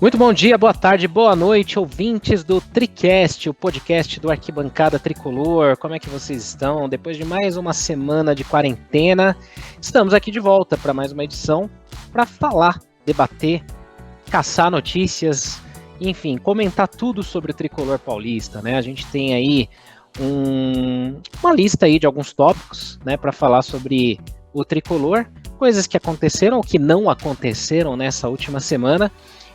Muito bom dia, boa tarde, boa noite, ouvintes do Tricast, o podcast do Arquibancada Tricolor. Como é que vocês estão? Depois de mais uma semana de quarentena, estamos aqui de volta para mais uma edição para falar, debater, caçar notícias, enfim, comentar tudo sobre o Tricolor paulista, né? A gente tem aí uma lista aí de alguns tópicos, né, para falar sobre o Tricolor, coisas que aconteceram ou que não aconteceram nessa última semana.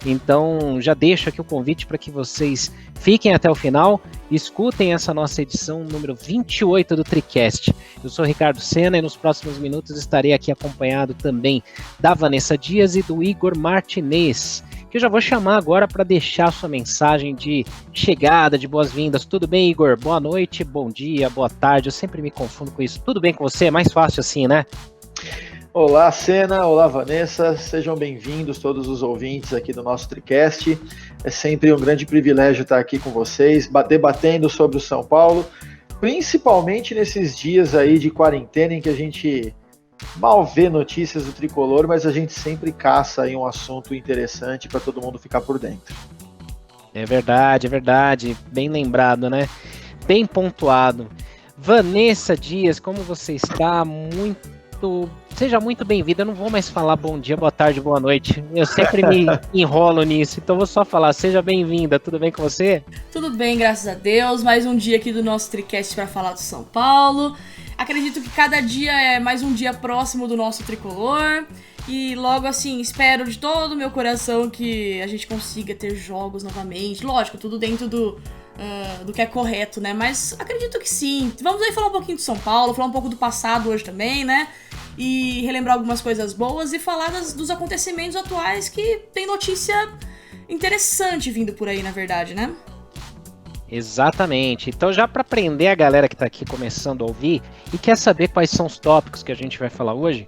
Então já deixo aqui o convite para que vocês fiquem até o final, escutem essa nossa edição número 28 do Tricast. Eu sou Ricardo Sena e nos próximos minutos estarei aqui acompanhado também da Vanessa Dias e do Igor Martinez, que eu já vou chamar agora para deixar sua mensagem de chegada, de boas-vindas. Tudo bem, Igor? Boa noite, bom dia, boa tarde, eu sempre me confundo com isso. Tudo bem com você? É mais fácil assim, né? Olá, Sena, olá, Vanessa, sejam bem-vindos todos os ouvintes aqui do nosso Tricast. É sempre um grande privilégio estar aqui com vocês, debatendo sobre o São Paulo, principalmente nesses dias aí de quarentena em que a gente mal vê notícias do Tricolor, mas a gente sempre caça aí um assunto interessante para todo mundo ficar por dentro. É verdade, bem lembrado, né? Bem pontuado. Vanessa Dias, como você está? Seja muito bem-vinda. Eu não vou mais falar bom dia, boa tarde, boa noite. Eu sempre me enrolo nisso, então vou só falar, seja bem-vinda. Tudo bem com você? Tudo bem, graças a Deus. Mais um dia aqui do nosso Tricast para falar do São Paulo. Acredito que cada dia é mais um dia próximo do nosso Tricolor. E logo assim, espero de todo o meu coração que a gente consiga ter jogos novamente. Lógico, tudo dentro do que é correto, né? Mas acredito que sim. Vamos aí falar um pouquinho do São Paulo, falar um pouco do passado hoje também, né? E relembrar algumas coisas boas e falar dos acontecimentos atuais, que tem notícia interessante vindo por aí, na verdade, né? Exatamente. Então, já para prender a galera que está aqui começando a ouvir e quer saber quais são os tópicos que a gente vai falar hoje,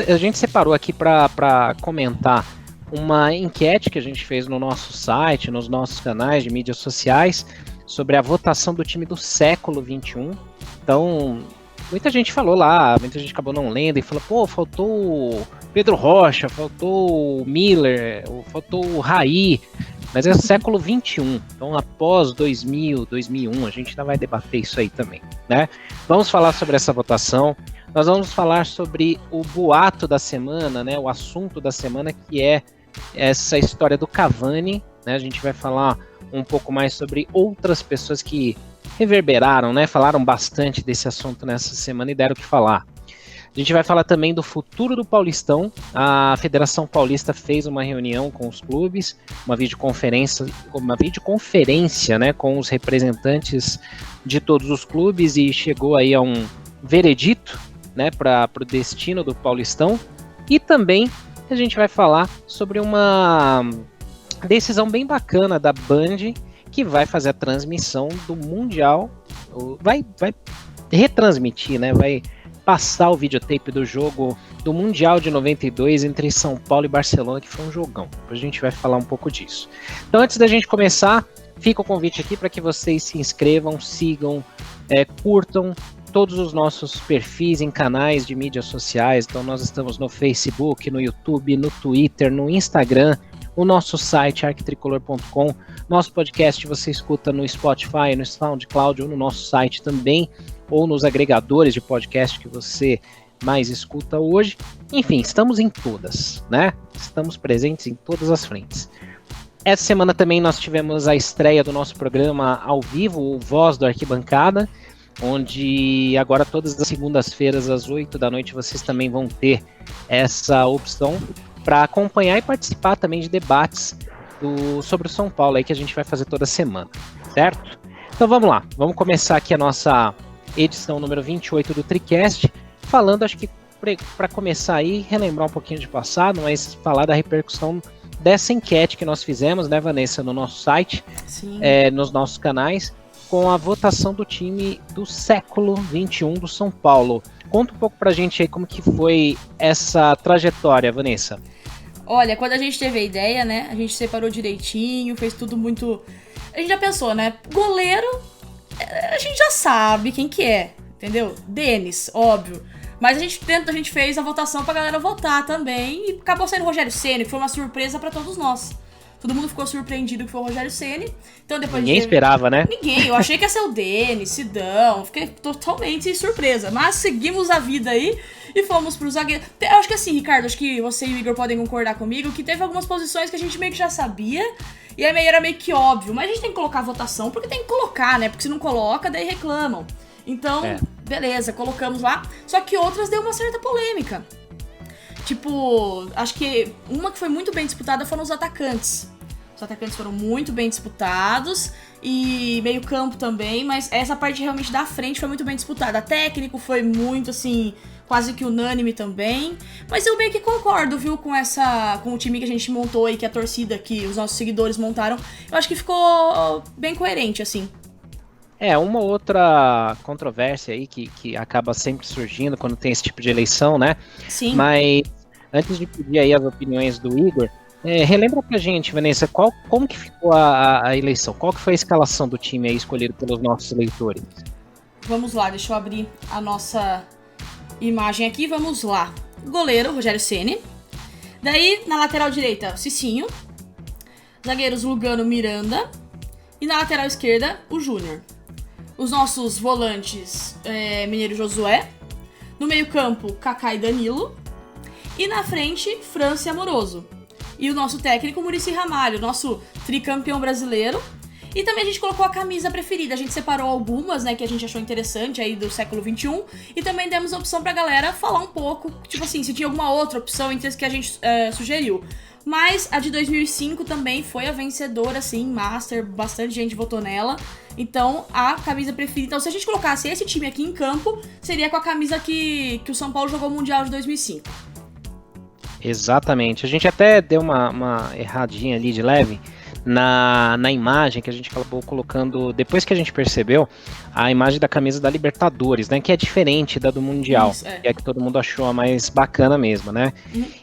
a gente separou aqui para comentar uma enquete que a gente fez no nosso site, nos nossos canais de mídias sociais, sobre a votação do time do século XXI. Então, muita gente falou lá, muita gente acabou não lendo e falou, pô, faltou o Pedro Rocha, faltou o Miller, faltou o Raí, mas é o século XXI, então após 2000, 2001, a gente ainda vai debater isso aí também, né? Vamos falar sobre essa votação, nós vamos falar sobre o boato da semana, né? O assunto da semana, que é essa história do Cavani, né? A gente vai falar um pouco mais sobre outras pessoas que reverberaram, né? Falaram bastante desse assunto nessa semana e deram o que falar. A gente vai falar também do futuro do Paulistão. A Federação Paulista fez uma reunião com os clubes, uma videoconferência, né, com os representantes de todos os clubes e chegou aí a um veredito, né, para o destino do Paulistão. E também a gente vai falar sobre uma decisão bem bacana da Band, que vai fazer a transmissão do Mundial, vai retransmitir, né? Vai passar o videotape do jogo do Mundial de 92 entre São Paulo e Barcelona, que foi um jogão. Depois a gente vai falar um pouco disso. Então, antes da gente começar, fica o convite aqui para que vocês se inscrevam, sigam, curtam todos os nossos perfis em canais de mídias sociais. Então, nós estamos no Facebook, no YouTube, no Twitter, no Instagram, o nosso site arquitricolor.com, nosso podcast você escuta no Spotify, no SoundCloud ou no nosso site também, ou nos agregadores de podcast que você mais escuta hoje. Enfim, estamos em todas, né? Estamos presentes em todas as frentes. Essa semana também nós tivemos a estreia do nosso programa ao vivo, o Voz do Arquibancada, onde agora todas as segundas-feiras às 8 da noite vocês também vão ter essa opção para acompanhar e participar também de debates sobre o São Paulo aí que a gente vai fazer toda semana, certo? Então vamos lá, vamos começar aqui a nossa edição número 28 do Tricast, falando, acho que para começar aí, relembrar um pouquinho de passado, mas falar da repercussão dessa enquete que nós fizemos, né, Vanessa, no nosso site, nos nossos canais, com a votação do time do século XXI do São Paulo. Conta um pouco pra gente aí como que foi essa trajetória, Vanessa. Olha, quando a gente teve a ideia, né, a gente separou direitinho, fez tudo muito... A gente já pensou, né, goleiro, a gente já sabe quem que é, entendeu? Denis, óbvio. Mas a gente fez a votação pra galera votar também e acabou saindo o Rogério Ceni, que foi uma surpresa pra todos nós. Todo mundo ficou surpreendido que foi o Rogério Ceni. Então depois Ninguém esperava, né? Ninguém. Eu achei que ia ser o Denis, Sidão. Fiquei totalmente surpresa. Mas seguimos a vida aí e fomos pro zagueiro. Eu acho que assim, Ricardo, acho que você e o Igor podem concordar comigo que teve algumas posições que a gente meio que já sabia. E aí era meio que óbvio. Mas a gente tem que colocar a votação porque tem que colocar, né? Porque se não coloca, daí reclamam. Então, beleza, colocamos lá. Só que outras deu uma certa polêmica. Tipo, acho que uma que foi muito bem disputada foram os atacantes. Os atacantes foram muito bem disputados e meio campo também, mas essa parte realmente da frente foi muito bem disputada. Técnico foi muito, assim, quase que unânime também. Mas eu meio que concordo, viu, com o time que a gente montou aí, que a torcida, que os nossos seguidores montaram. Eu acho que ficou bem coerente, assim. Uma outra controvérsia aí que acaba sempre surgindo quando tem esse tipo de eleição, né? Sim. Mas antes de pedir aí as opiniões do Igor, relembra pra gente, Vanessa, como que ficou a eleição? Qual que foi a escalação do time aí escolhido pelos nossos eleitores? Vamos lá, deixa eu abrir a nossa imagem aqui, vamos lá. Goleiro, Rogério Ceni. Daí, na lateral direita, Cicinho. Zagueiros, Lugano, Miranda. E na lateral esquerda, o Júnior. Os nossos volantes, Mineiro e Josué. No meio campo, Kaká e Danilo. E na frente, França e Amoroso. E o nosso técnico, Muricy Ramalho, nosso tricampeão brasileiro. E também a gente colocou a camisa preferida. A gente separou algumas, né, que a gente achou interessante aí do século XXI. E também demos a opção pra galera falar um pouco, tipo assim, se tinha alguma outra opção entre as que a gente sugeriu. Mas a de 2005 também foi a vencedora, assim, Master, bastante gente votou nela. Então, a camisa preferida... Então, se a gente colocasse esse time aqui em campo, seria com a camisa que o São Paulo jogou o Mundial de 2005. Exatamente. A gente até deu uma erradinha ali de leve na imagem que a gente acabou colocando, depois que a gente percebeu, a imagem da camisa da Libertadores, né? Que é diferente da do Mundial. Isso, que é que todo mundo achou a mais bacana mesmo, né?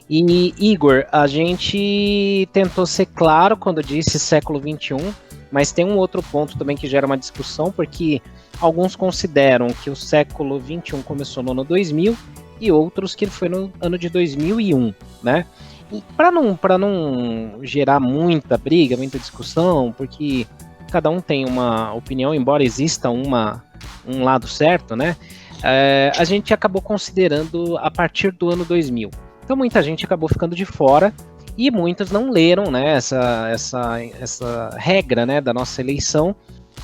E, Igor, a gente tentou ser claro quando disse século XXI, mas tem um outro ponto também que gera uma discussão, porque alguns consideram que o século XXI começou no ano 2000 e outros que foi no ano de 2001, né? E para não gerar muita briga, muita discussão, porque cada um tem uma opinião, embora exista um lado certo, né? A gente acabou considerando a partir do ano 2000. Então muita gente acabou ficando de fora e muitos não leram, né, essa regra, né, da nossa eleição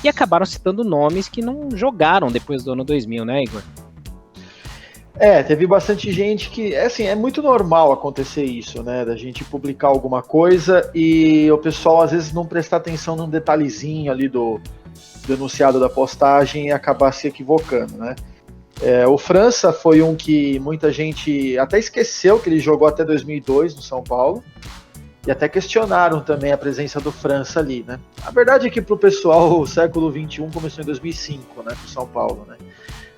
e acabaram citando nomes que não jogaram depois do ano 2000, né, Igor? Teve bastante gente que, assim, é muito normal acontecer isso, né, da gente publicar alguma coisa e o pessoal às vezes não prestar atenção num detalhezinho ali do enunciado da postagem e acabar se equivocando, né. O França foi um que muita gente até esqueceu que ele jogou até 2002 no São Paulo e até questionaram também a presença do França ali, né. A verdade é que pro pessoal o século XXI começou em 2005, né, pro São Paulo, né.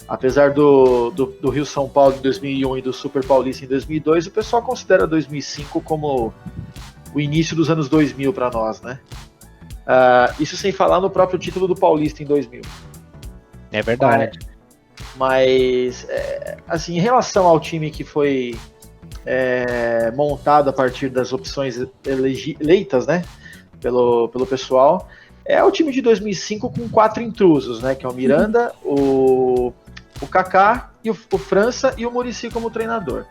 Apesar do Rio São Paulo em 2001 e do Super Paulista em 2002, o pessoal considera 2005 como o início dos anos 2000 para nós, né? Isso sem falar no próprio título do Paulista em 2000. É verdade. Mas assim, em relação ao time que foi montado a partir das opções eleitas, né, pelo pessoal, é o time de 2005 com 4 intrusos, né, que é o Miranda, o Kaká, e o França e o Muricy como treinador.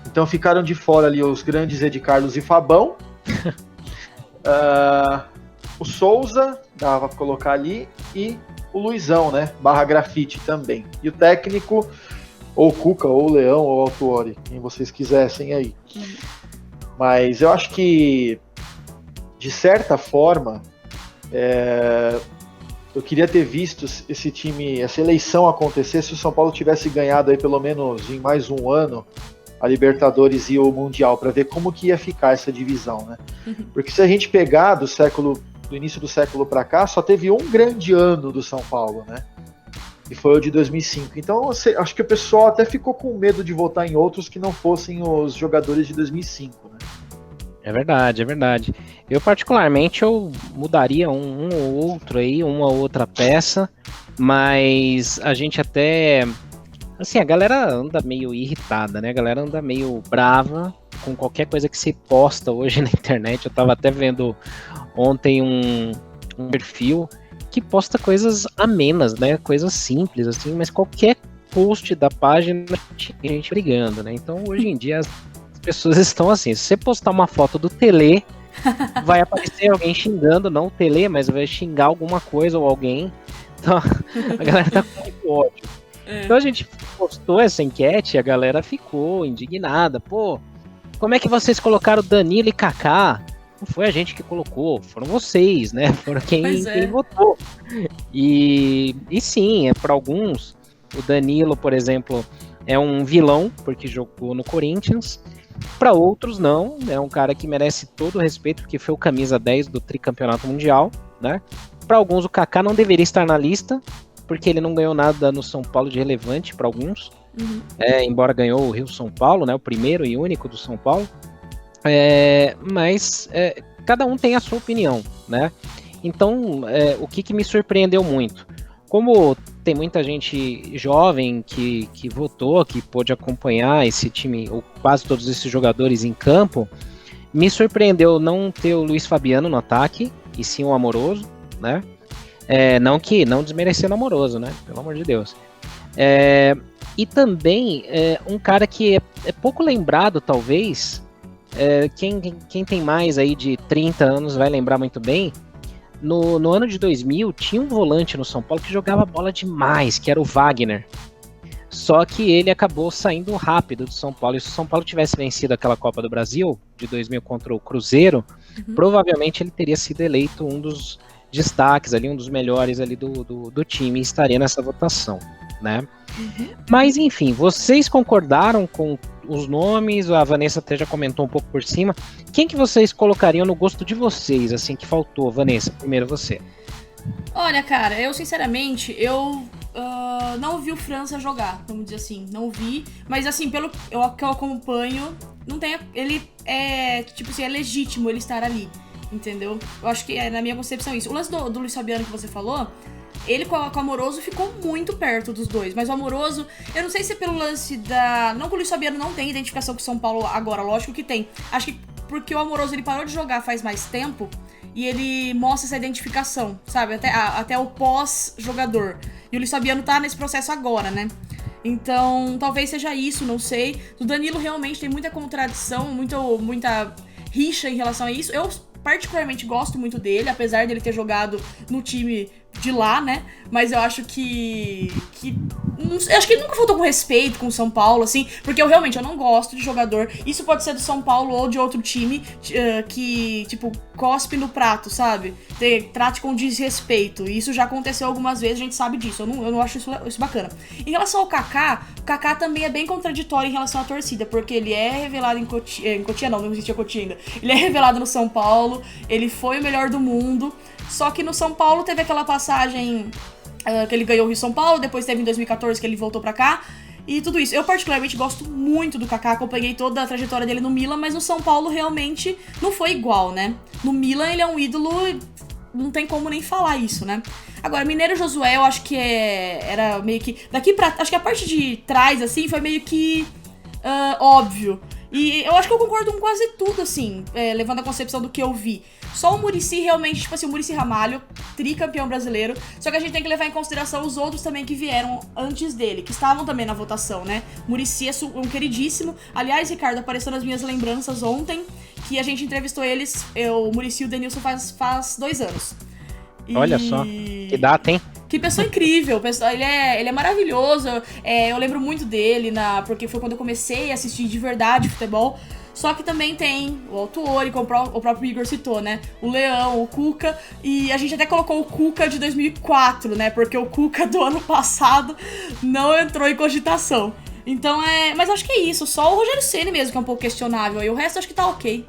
Então ficaram de fora ali os grandes Ed Carlos e Fabão. O Souza, dava para colocar ali, e o Luizão, né, barra grafite também. E o técnico, ou Cuca, ou Leão, ou Autuori, quem vocês quisessem aí. Mas eu acho que, de certa forma, eu queria ter visto esse time, essa eleição acontecer se o São Paulo tivesse ganhado aí pelo menos em mais um ano a Libertadores e o Mundial, para ver como que ia ficar essa divisão, né? Porque se a gente pegar do início do século para cá, só teve um grande ano do São Paulo, né? E foi o de 2005. Então acho que o pessoal até ficou com medo de votar em outros que não fossem os jogadores de 2005, né? É verdade, é verdade. Eu particularmente mudaria um ou outro aí, uma ou outra peça, mas a gente até, assim, a galera anda meio irritada, né? A galera anda meio brava com qualquer coisa que se posta hoje na internet. Eu tava até vendo ontem um perfil que posta coisas amenas, né? Coisas simples, assim, mas qualquer post da página tinha gente brigando, né? Então, hoje em dia, as pessoas estão assim. Se você postar uma foto do Tele, vai aparecer alguém xingando, não o Tele, mas vai xingar alguma coisa ou alguém. Então, a galera tá com muito ódio. Então, a gente postou essa enquete e a galera ficou indignada. Pô, como é que vocês colocaram Danilo e Kaká? Não foi a gente que colocou, foram vocês, né? Foram quem votou. E sim, para alguns, o Danilo, por exemplo, é um vilão, porque jogou no Corinthians. Para outros, não. É um cara que merece todo o respeito, porque foi o camisa 10 do tricampeonato mundial, né? Para alguns, o Kaká não deveria estar na lista, porque ele não ganhou nada no São Paulo de relevante, para alguns. Embora ganhou o Rio São Paulo, né? O primeiro e único do São Paulo. Mas cada um tem a sua opinião, né? Então, o que me surpreendeu muito? Como tem muita gente jovem que votou, que pôde acompanhar esse time, ou quase todos esses jogadores em campo, me surpreendeu não ter o Luiz Fabiano no ataque, e sim o Amoroso, né? Não desmerecendo o Amoroso, né? Pelo amor de Deus. E também um cara que é pouco lembrado, talvez. Quem tem mais aí de 30 anos vai lembrar muito bem. No ano de 2000 tinha um volante no São Paulo que jogava bola demais, que era o Wagner. Só que ele acabou saindo rápido do São Paulo. E se o São Paulo tivesse vencido aquela Copa do Brasil de 2000 contra o Cruzeiro, provavelmente ele teria sido eleito um dos destaques ali, um dos melhores ali do time, e estaria nessa votação, né? Mas enfim, vocês concordaram com os nomes? A Vanessa até já comentou um pouco por cima. Quem que vocês colocariam no gosto de vocês, assim, que faltou? Vanessa, primeiro você. Olha, cara, eu sinceramente, não vi o França jogar, vamos dizer assim, não vi, mas assim, pelo que eu acompanho, não tem, ele tipo assim, é legítimo ele estar ali, entendeu? Eu acho que na minha concepção isso. O lance do Luiz Fabiano que você falou, ele com o Amoroso ficou muito perto dos dois, mas o Amoroso, eu não sei se é pelo lance não que o Luiz Fabiano não tem identificação com o São Paulo agora, lógico que tem, acho que porque o Amoroso ele parou de jogar faz mais tempo e ele mostra essa identificação, sabe, até o pós-jogador, e o Luiz Fabiano tá nesse processo agora, né? Então, talvez seja isso, não sei. O Danilo realmente tem muita contradição, muita rixa em relação a isso. Eu particularmente gosto muito dele, apesar dele ter jogado no time de lá, né? Mas eu acho que eu acho que ele nunca faltou com respeito com o São Paulo, assim, porque eu não gosto de jogador, isso pode ser do São Paulo ou de outro time, que, tipo, cospe no prato, sabe? Trate com desrespeito, e isso já aconteceu algumas vezes, a gente sabe disso, eu não acho isso bacana. Em relação ao Kaká, o Kaká também é bem contraditório em relação à torcida, porque ele é revelado em Cotia não existia Cotia ainda, ele é revelado no São Paulo, ele foi o melhor do mundo, só que no São Paulo teve aquela passagem que ele ganhou o Rio São Paulo, depois teve em 2014 que ele voltou pra cá, e tudo isso. Eu particularmente gosto muito do Kaká, acompanhei toda a trajetória dele no Milan, mas no São Paulo realmente não foi igual, né? No Milan ele é um ídolo, não tem como nem falar isso, né? Agora, Mineiro Josué, eu acho que era meio que... Daqui pra... Acho que a parte de trás, assim, foi meio que óbvio. E eu acho que eu concordo com quase tudo, assim, levando a concepção do que eu vi. Só o Muricy realmente, tipo assim, o Muricy Ramalho, tricampeão brasileiro. Só que a gente tem que levar em consideração os outros também que vieram antes dele, que estavam também na votação, né? Muricy é um queridíssimo. Aliás, Ricardo, apareceu nas minhas lembranças ontem, que a gente entrevistou eles, o Muricy e o Denilson faz 2 anos. Olha só, que data, hein? Que pessoa incrível, ele é maravilhoso, eu lembro muito dele, porque foi quando eu comecei a assistir de verdade futebol, só que também tem o Autuori, como o próprio Igor citou, né, o Leão, o Cuca, e a gente até colocou o Cuca de 2004, né, porque o Cuca do ano passado não entrou em cogitação. Então mas acho que é isso, só o Rogério Ceni mesmo que é um pouco questionável, e o resto acho que tá ok.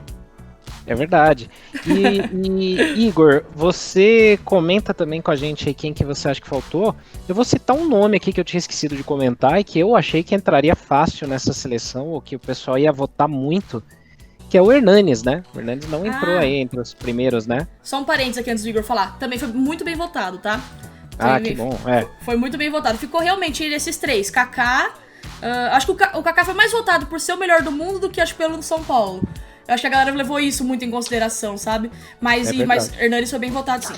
É verdade. E Igor, você comenta também com a gente aí quem que você acha que faltou. Eu vou citar um nome aqui que eu tinha esquecido de comentar e que eu achei que entraria fácil nessa seleção, ou que o pessoal ia votar muito, que é o Hernanes, né? O Hernanes não entrou aí entre os primeiros, né? Só um parênteses aqui antes do Igor falar. Também foi muito bem votado, tá? Que bom, Foi muito bem votado. Ficou realmente esses 3, Kaká, Acho que o Kaká foi mais votado por ser o melhor do mundo do que acho pelo São Paulo. Eu acho que a galera levou isso muito em consideração, sabe? Mas Hernanes foi bem votado, sim.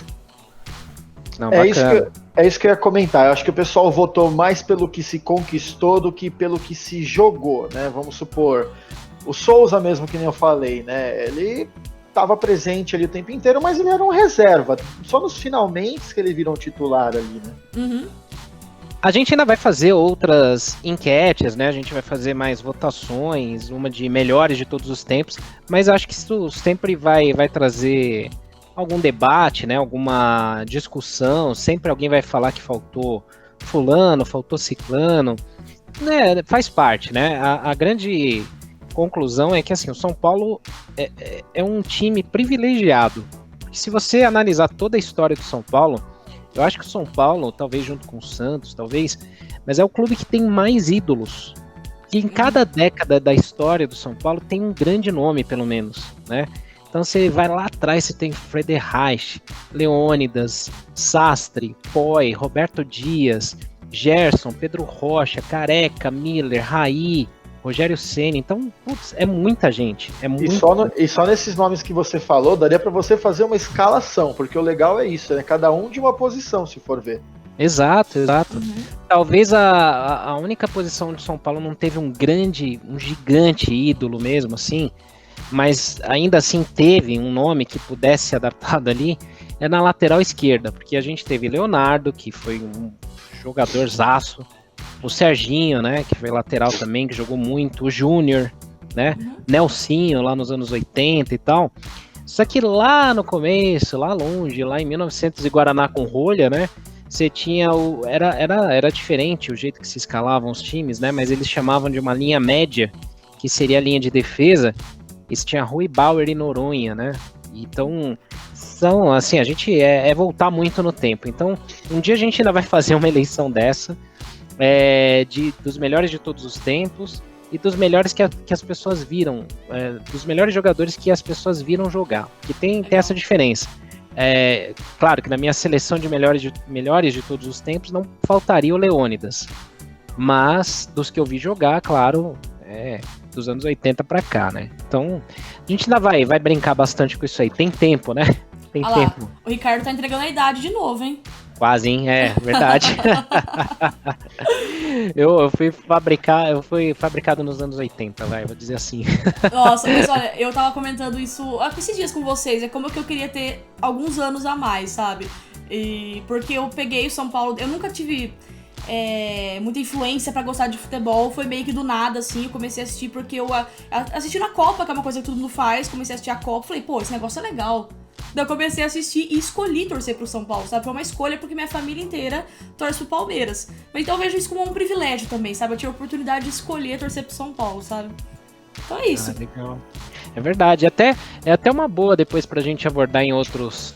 Não, é isso que eu ia comentar. Eu acho que o pessoal votou mais pelo que se conquistou do que pelo que se jogou, né? Vamos supor, o Souza mesmo, que nem eu falei, né? Ele estava presente ali o tempo inteiro, mas ele era um reserva. Só nos finalmente que ele virou um titular ali, né? Uhum. A gente ainda vai fazer outras enquetes, né? A gente vai fazer mais votações, uma de melhores de todos os tempos, mas acho que isso sempre vai trazer algum debate, né? Alguma discussão, sempre alguém vai falar que faltou fulano, faltou ciclano, né? Faz parte, né? A grande conclusão é que assim, o São Paulo é um time privilegiado. Se você analisar toda a história do São Paulo, eu acho que o São Paulo, talvez junto com o Santos, mas é o clube que tem mais ídolos. Que em cada década da história do São Paulo tem um grande nome, pelo menos, né? Então você vai lá atrás, você tem Frederich, Leônidas, Sastre, Poi, Roberto Dias, Gerson, Pedro Rocha, Careca, Miller, Raí, Rogério Ceni. Então, putz, é muita gente. E só nesses nomes que você falou, daria para você fazer uma escalação, porque o legal é isso, né? Cada um de uma posição, se for ver. Exato. Uhum. Talvez a única posição de São Paulo não teve um gigante ídolo mesmo, assim, mas ainda assim teve um nome que pudesse ser adaptado ali, é na lateral esquerda, porque a gente teve Leonardo, que foi um jogadorzaço, o Serginho, né, que foi lateral também, que jogou muito, o Júnior, né, Nelsinho lá nos anos 80 e tal. Só que lá no começo, lá longe, lá em 1900 e Guaraná com rolha, né, você tinha era diferente o jeito que se escalavam os times, né, mas eles chamavam de uma linha média, que seria a linha de defesa, e você tinha Rui Bauer e Noronha, né, então são, assim, a gente voltar muito no tempo. Então, um dia a gente ainda vai fazer uma eleição dessa, dos melhores de todos os tempos e dos melhores que as pessoas viram, dos melhores jogadores que as pessoas viram jogar, que tem essa diferença. Claro que na minha seleção de melhores de todos os tempos não faltaria o Leônidas, mas dos que eu vi jogar, claro, dos anos 80 pra cá, né? Então a gente ainda vai brincar bastante com isso aí, tem tempo, né? Tem tempo. Lá, o Ricardo tá entregando a idade de novo, hein? Quase, hein? Verdade. eu fui fabricado nos anos 80, vou dizer assim. Nossa, mas olha, eu tava comentando isso esses dias com vocês, como que eu queria ter alguns anos a mais, sabe? Porque eu peguei o São Paulo, eu nunca tive muita influência pra gostar de futebol, foi meio que do nada, assim, eu comecei a assistir porque eu assisti na Copa, que é uma coisa que todo mundo faz, comecei a assistir a Copa, falei, pô, esse negócio é legal. Daí eu comecei a assistir e escolhi torcer pro São Paulo, sabe? Foi uma escolha porque minha família inteira torce pro Palmeiras. Mas então eu vejo isso como um privilégio também, sabe? Eu tive a oportunidade de escolher torcer pro São Paulo, sabe? Então é isso. Legal. É verdade. É até uma boa depois pra gente abordar em outras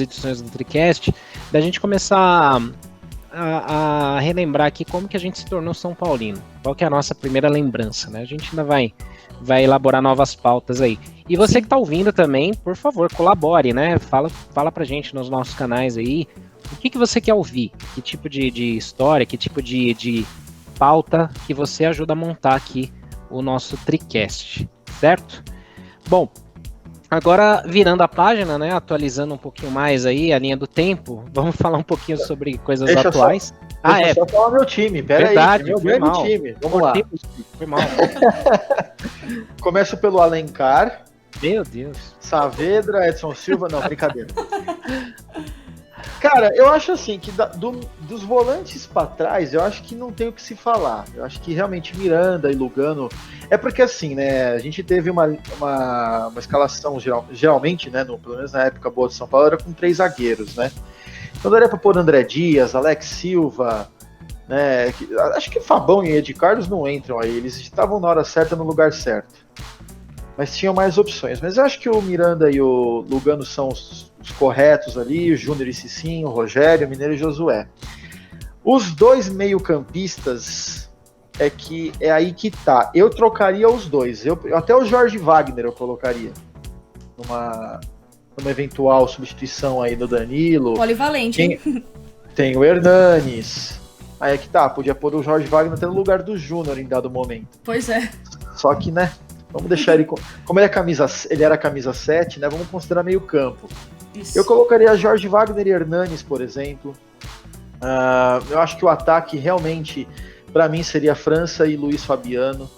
edições do TriCast, da gente começar a relembrar aqui como que a gente se tornou São Paulino. Qual que é a nossa primeira lembrança, né? A gente ainda vai elaborar novas pautas aí. E você que tá ouvindo também, por favor, colabore, né? Fala pra gente nos nossos canais aí, o que você quer ouvir, que tipo de história, que tipo de pauta que você ajuda a montar aqui o nosso TriCast, certo? Bom, agora virando a página, né, atualizando um pouquinho mais aí a linha do tempo, vamos falar um pouquinho sobre coisas atuais. Deixa eu só falar meu time, Verdade, meu grande time. Vamos lá. Foi mal. Começo pelo Alencar. Meu Deus. Saavedra, Edson Silva, não, brincadeira. Cara, eu acho assim que dos volantes pra trás, eu acho que não tem o que se falar. Eu acho que realmente Miranda e Lugano. É porque assim, né? A gente teve uma escalação geralmente, né? Pelo menos na época boa de São Paulo, era com 3 zagueiros, né? Então daria pra pôr André Dias, Alex Silva, né? Acho que Fabão e Ed Carlos não entram aí. Eles estavam na hora certa, no lugar certo. Mas tinham mais opções. Mas eu acho que o Miranda e o Lugano são os corretos ali, o Júnior e Cicinho, o Rogério, o Mineiro e o Josué. Os dois meio-campistas é aí que tá. Eu trocaria os dois. Até o Jorge Wagner eu colocaria numa eventual substituição aí do Danilo. Polivalente, hein? Tem o Hernanes, Aí é que tá, podia pôr o Jorge Wagner até no lugar do Júnior em dado momento. Pois é. Só que, né, vamos deixar ele... Como ele era camisa 7, né, vamos considerar meio campo. Isso. Eu colocaria Jorge Wagner e Hernanes, por exemplo. Eu acho que o ataque realmente, para mim, seria França e Luiz Fabiano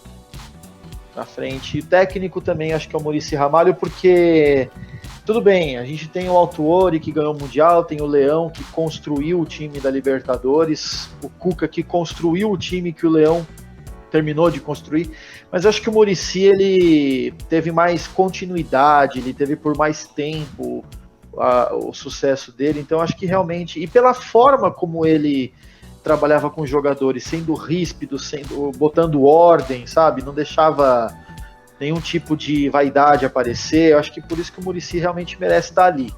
na frente. E o técnico também acho que é o Muricy Ramalho, porque... Tudo bem, a gente tem o Autuori que ganhou o Mundial, tem o Leão que construiu o time da Libertadores, o Cuca que construiu o time que o Leão terminou de construir, mas acho que o Muricy ele teve mais continuidade, ele teve por mais tempo o sucesso dele, então acho que realmente, e pela forma como ele trabalhava com os jogadores, sendo ríspido, botando ordem, sabe, não deixava nenhum tipo de vaidade aparecer, eu acho que por isso que o Muricy realmente merece estar ali.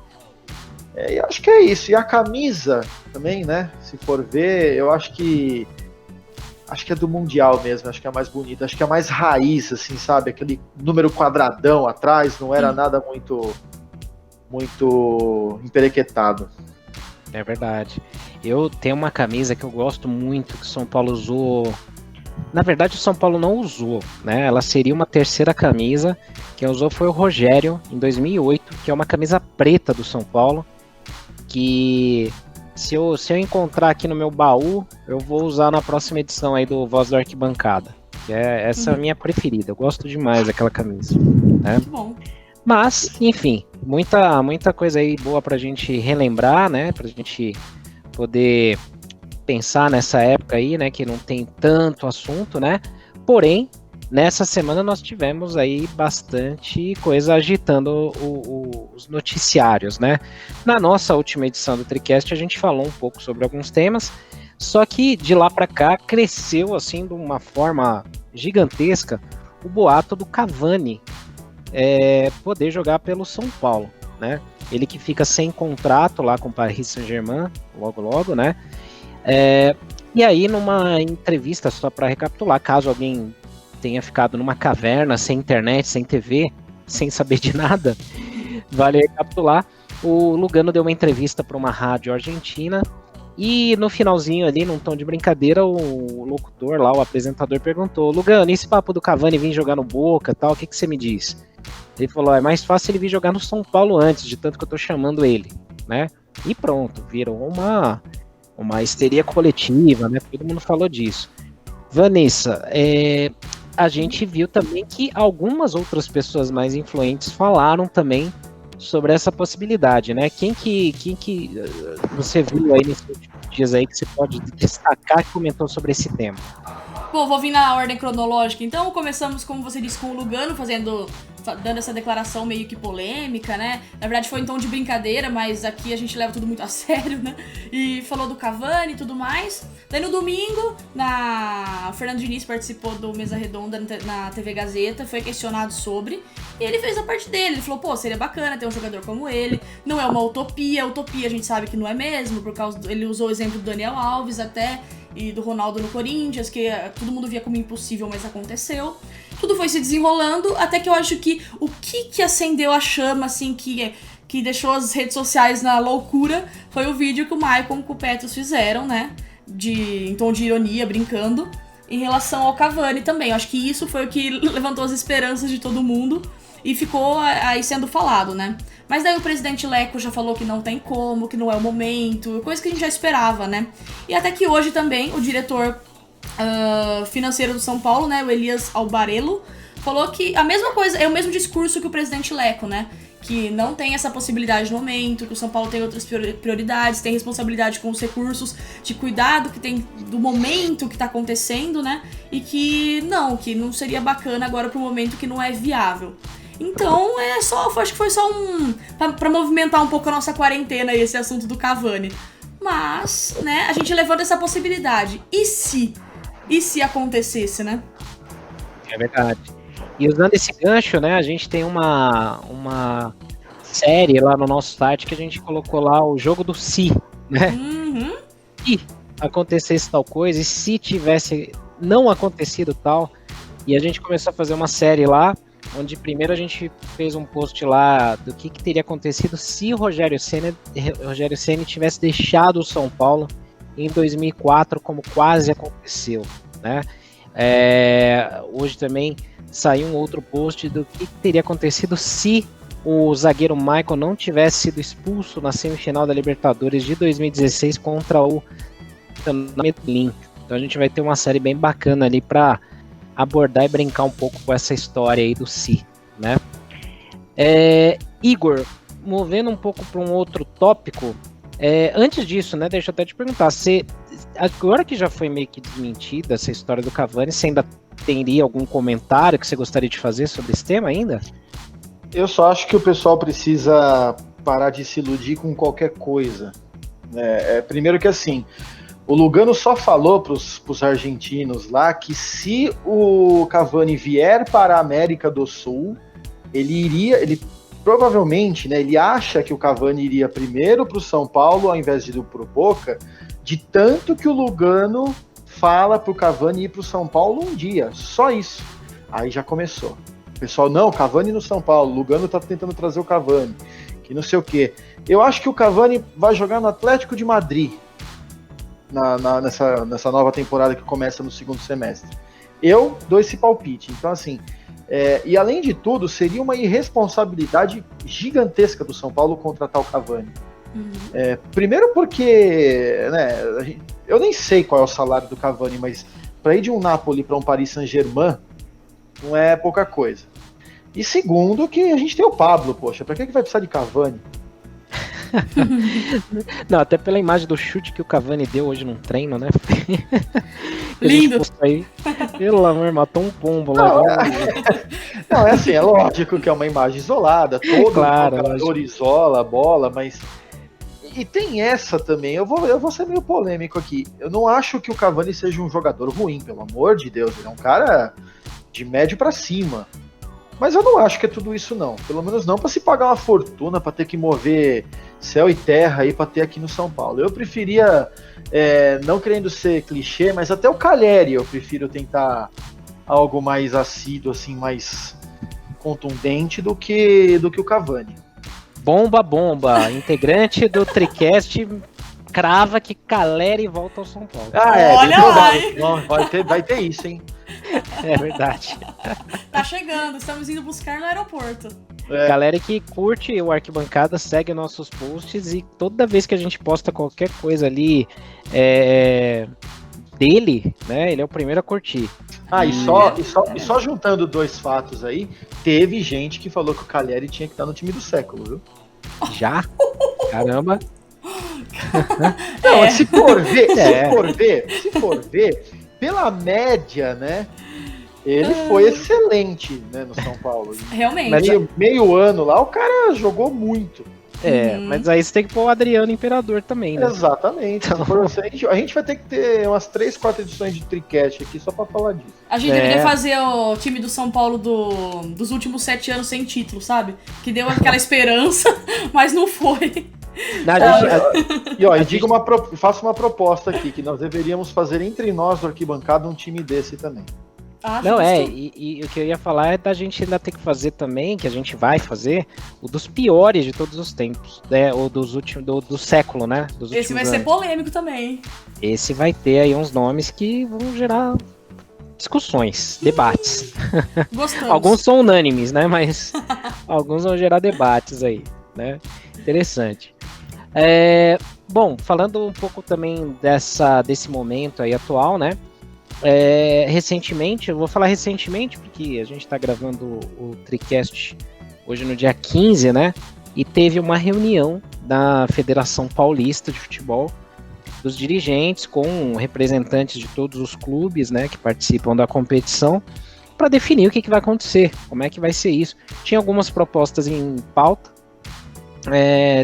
E acho que é isso. E a camisa também, né? Se for ver, eu acho que é do Mundial mesmo, acho que é a mais bonita, acho que é a mais raiz, assim, sabe? Aquele número quadradão atrás, não era nada muito emperequetado. É verdade. Eu tenho uma camisa que eu gosto muito, que o São Paulo usou. Na verdade, o São Paulo não usou, né? Ela seria uma terceira camisa. Quem usou foi o Rogério, em 2008, que é uma camisa preta do São Paulo, que se eu encontrar aqui no meu baú, eu vou usar na próxima edição aí do Voz da Arquibancada. Que essa é a minha preferida, eu gosto demais daquela camisa. Né? Muito bom. Mas, enfim, muita coisa aí boa pra gente relembrar, né? Pra gente poder pensar nessa época aí, né, que não tem tanto assunto, né, porém, nessa semana nós tivemos aí bastante coisa agitando os noticiários, né. Na nossa última edição do TriCast a gente falou um pouco sobre alguns temas, só que de lá para cá cresceu assim de uma forma gigantesca o boato do Cavani poder jogar pelo São Paulo, né, ele que fica sem contrato lá com o Paris Saint-Germain, logo, né. E aí, numa entrevista, só para recapitular, caso alguém tenha ficado numa caverna, sem internet, sem TV, sem saber de nada, vale recapitular, o Lugano deu uma entrevista para uma rádio argentina e no finalzinho ali, num tom de brincadeira, o locutor lá, o apresentador, perguntou: Lugano, esse papo do Cavani vir jogar no Boca e tal, o que você me diz? Ele falou: é mais fácil ele vir jogar no São Paulo antes, de tanto que eu tô chamando ele, né? E pronto, virou uma histeria coletiva, né? Todo mundo falou disso. Vanessa, a gente viu também que algumas outras pessoas mais influentes falaram também sobre essa possibilidade, né? Quem que você viu aí nesses últimos dias aí que você pode destacar que comentou sobre esse tema? Bom, vou vir na ordem cronológica. Então, começamos, como você disse, com o Lugano dando essa declaração meio que polêmica, né? Na verdade foi em tom de brincadeira, mas aqui a gente leva tudo muito a sério, né? E falou do Cavani e tudo mais. Daí no domingo, o Fernando Diniz participou do Mesa Redonda na TV Gazeta, foi questionado sobre, e ele fez a parte dele. Ele falou, seria bacana ter um jogador como ele, não é uma utopia a gente sabe que não é mesmo, ele usou o exemplo do Daniel Alves até, e do Ronaldo no Corinthians, que todo mundo via como impossível, mas aconteceu. Tudo foi se desenrolando, até que eu acho que o que acendeu a chama, assim, que deixou as redes sociais na loucura, foi o vídeo que o Maicon com o Petros fizeram, né, em tom de ironia, brincando, em relação ao Cavani também. Eu acho que isso foi o que levantou as esperanças de todo mundo e ficou aí sendo falado, né. Mas daí o presidente Leco já falou que não tem como, que não é o momento, coisa que a gente já esperava, né. E até que hoje também o diretor financeiro do São Paulo, né, o Elias Albarello, falou que a mesma coisa, é o mesmo discurso que o presidente Leco, né, que não tem essa possibilidade no momento, que o São Paulo tem outras prioridades, tem responsabilidade com os recursos, de cuidado que tem do momento que tá acontecendo, né, e que não seria bacana agora pro momento que não é viável. Então, acho que foi só pra movimentar um pouco a nossa quarentena esse assunto do Cavani. Mas, né, a gente levando essa possibilidade. E se acontecesse, né? É verdade. E usando esse gancho, né, a gente tem uma série lá no nosso site que a gente colocou lá o jogo do se, né? Uhum. Se acontecesse tal coisa, e se tivesse não acontecido tal, e a gente começou a fazer uma série lá, onde primeiro a gente fez um post lá do que teria acontecido se o Rogério Ceni tivesse deixado o São Paulo em 2004, como quase aconteceu, né? Hoje também saiu um outro post do que teria acontecido se o zagueiro Michael não tivesse sido expulso na semifinal da Libertadores de 2016 contra o Medellín. Então a gente vai ter uma série bem bacana ali para abordar e brincar um pouco com essa história aí do Si, né? Igor, movendo um pouco para um outro tópico, antes disso, né, deixa eu até te perguntar, agora que já foi meio que desmentida essa história do Cavani, você ainda teria algum comentário que você gostaria de fazer sobre esse tema ainda? Eu só acho que o pessoal precisa parar de se iludir com qualquer coisa. Primeiro que assim, o Lugano só falou para os argentinos lá que se o Cavani vier para a América do Sul, ele provavelmente, né, ele acha que o Cavani iria primeiro para o São Paulo ao invés de ir para o Boca, de tanto que o Lugano fala para o Cavani ir para o São Paulo um dia, só isso. Aí já começou. O pessoal, não, Cavani no São Paulo, Lugano está tentando trazer o Cavani, que não sei o quê. Eu acho que o Cavani vai jogar no Atlético de Madrid nessa nova temporada que começa no segundo semestre. Eu dou esse palpite. Então, assim, e além de tudo, seria uma irresponsabilidade gigantesca do São Paulo contratar o Cavani. Primeiro porque, né, eu nem sei qual é o salário do Cavani, mas para ir de um Napoli para um Paris Saint-Germain não é pouca coisa. E segundo que a gente tem o Pablo, poxa, para que vai precisar de Cavani? Não, até pela imagem do chute que o Cavani deu hoje num treino, né? Lindo! Aí, pelo amor, matou um pombo lá. Não, assim, é lógico que é uma imagem isolada, todo jogador isola a bola, mas... E tem essa também, eu vou ser meio polêmico aqui. Eu não acho que o Cavani seja um jogador ruim, pelo amor de Deus, ele é um cara de médio para cima. Mas eu não acho que é tudo isso não, pelo menos não para se pagar uma fortuna, para ter que mover céu e terra aí para ter aqui no São Paulo. Eu preferia, não querendo ser clichê, mas até o Calleri eu prefiro tentar algo mais assíduo, assim, mais contundente do que o Cavani. Bomba, integrante do Tricast crava que Calleri volta ao São Paulo. Olha lá, vai ter isso, hein? É verdade. Tá chegando, estamos indo buscar no aeroporto. Galera que curte o Arquibancada, segue nossos posts e toda vez que a gente posta qualquer coisa ali dele, né, ele é o primeiro a curtir. E só juntando dois fatos aí, teve gente que falou que o Calleri tinha que estar no time do século, viu? Já? Caramba. Não, se for ver, pela média, né, ele foi excelente, né, no São Paulo. Realmente. Meio ano lá, o cara jogou muito. Mas aí você tem que pôr o Adriano Imperador também, né? Exatamente. Então... A gente vai ter que ter umas 3, 4 edições de Tricast aqui só pra falar disso. A gente deveria fazer o time do São Paulo dos últimos 7 anos sem título, sabe? Que deu aquela esperança, mas não foi. Faço uma proposta aqui, que nós deveríamos fazer entre nós do Arquibancada um time desse também. E o que eu ia falar é da gente ainda ter que fazer também, que a gente vai fazer, o dos piores de todos os tempos, né? Ou dos últimos, do século, né? Esse vai ser polêmico também. Esse vai ter aí uns nomes que vão gerar discussões, debates. Gostamos. Alguns são unânimes, né? Mas alguns vão gerar debates aí, né? Interessante. Bom, falando um pouco também desse momento aí atual, né? Recentemente, eu vou falar recentemente porque a gente está gravando o Tricast hoje no dia 15, né? E teve uma reunião da Federação Paulista de Futebol, dos dirigentes com representantes de todos os clubes, né, que participam da competição, para definir o que vai acontecer, como é que vai ser isso. Tinha algumas propostas em pauta.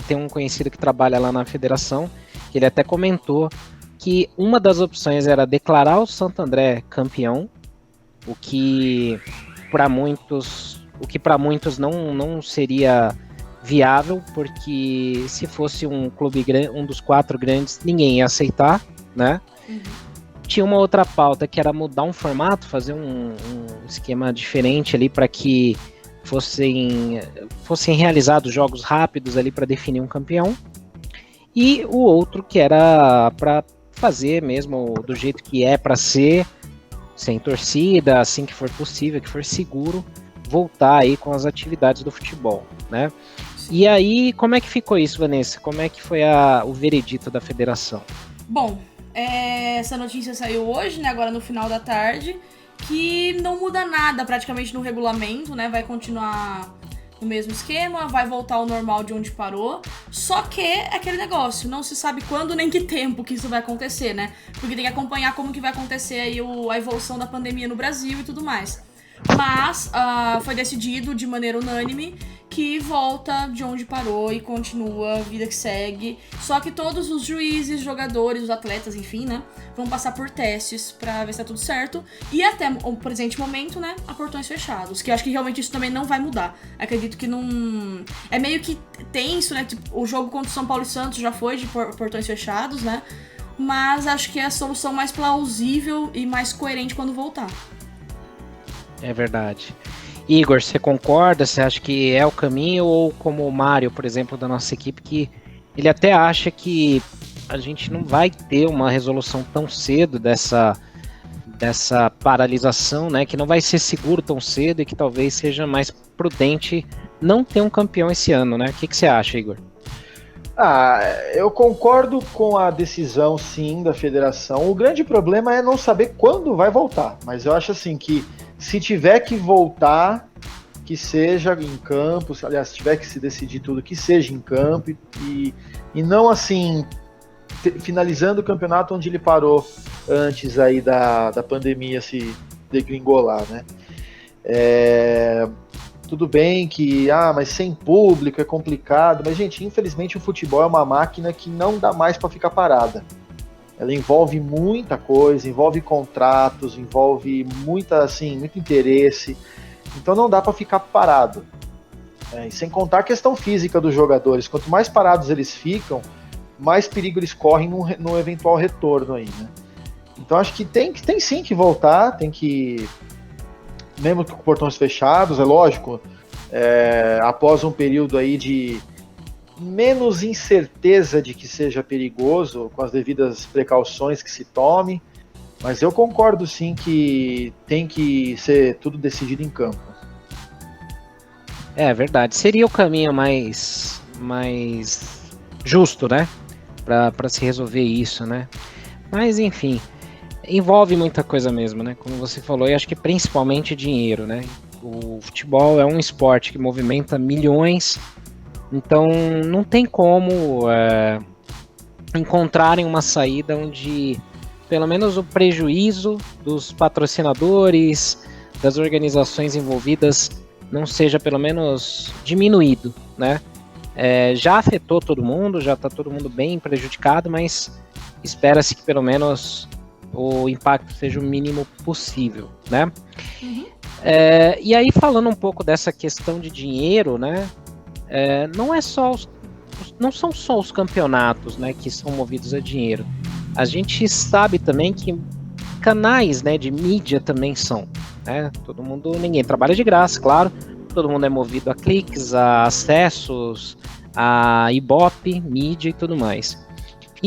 Tem um conhecido que trabalha lá na federação, que ele até comentou que uma das opções era declarar o Santo André campeão, o que para muitos não seria viável, porque se fosse um clube um dos 4 grandes, ninguém ia aceitar, né? Tinha uma outra pauta que era mudar um formato, fazer um esquema diferente ali para que fossem realizados jogos rápidos ali para definir um campeão, e o outro que era para fazer mesmo do jeito que é para ser, sem torcida, assim que for possível, que for seguro, voltar aí com as atividades do futebol, né? E aí, como é que ficou isso, Vanessa? Como é que foi o veredito da federação? Bom, essa notícia saiu hoje, né, agora no final da tarde, que não muda nada praticamente no regulamento, né, vai continuar o mesmo esquema, vai voltar ao normal de onde parou, só que é aquele negócio, não se sabe quando nem que tempo que isso vai acontecer, né, porque tem que acompanhar como que vai acontecer aí a evolução da pandemia no Brasil e tudo mais. Mas foi decidido de maneira unânime que volta de onde parou e continua a vida que segue. Só que todos os juízes, jogadores, os atletas, enfim, né, vão passar por testes pra ver se tá tudo certo. E até o presente momento, né, a portões fechados. Que eu acho que realmente isso também não vai mudar. Acredito que não... É meio que tenso, né, tipo, o jogo contra o São Paulo e Santos já foi de portões fechados, né. Mas acho que é a solução mais plausível e mais coerente quando voltar. É verdade. Igor, você concorda? Você acha que é o caminho? Ou como o Mário, por exemplo, da nossa equipe, que ele até acha que a gente não vai ter uma resolução tão cedo dessa paralisação, né? Que não vai ser seguro tão cedo e que talvez seja mais prudente não ter um campeão esse ano, né? O que você acha, Igor? Eu concordo com a decisão, sim, da federação. O grande problema é não saber quando vai voltar. Mas eu acho assim que se tiver que voltar, que seja em campo, aliás, se tiver que se decidir tudo, que seja em campo e não assim, finalizando o campeonato onde ele parou antes aí da pandemia se degringolar, né? Tudo bem que, mas sem público é complicado, mas, gente, infelizmente o futebol é uma máquina que não dá mais para ficar parada. Ela envolve muita coisa, envolve contratos, envolve muito interesse, então não dá para ficar parado. E sem contar a questão física dos jogadores, quanto mais parados eles ficam, mais perigo eles correm no eventual retorno aí, né? Então acho que tem sim que voltar, tem que... Mesmo com portões fechados, é lógico, após um período aí de menos incerteza de que seja perigoso, com as devidas precauções que se tome, mas eu concordo sim que tem que ser tudo decidido em campo. É verdade, seria o caminho mais justo, né, para se resolver isso, né, mas enfim... Envolve muita coisa mesmo, né? Como você falou, e acho que principalmente dinheiro, né? O futebol é um esporte que movimenta milhões, então não tem como encontrarem uma saída onde pelo menos o prejuízo dos patrocinadores, das organizações envolvidas não seja pelo menos diminuído, né? Já afetou todo mundo, já está todo mundo bem prejudicado, mas espera-se que pelo menos o impacto seja o mínimo possível, né? Uhum. E aí, falando um pouco dessa questão de dinheiro, né? Não são só os campeonatos, né, que são movidos a dinheiro. A gente sabe também que canais, né, de mídia também são, né? Ninguém trabalha de graça, claro. Todo mundo é movido a cliques, a acessos, a Ibope, mídia e tudo mais.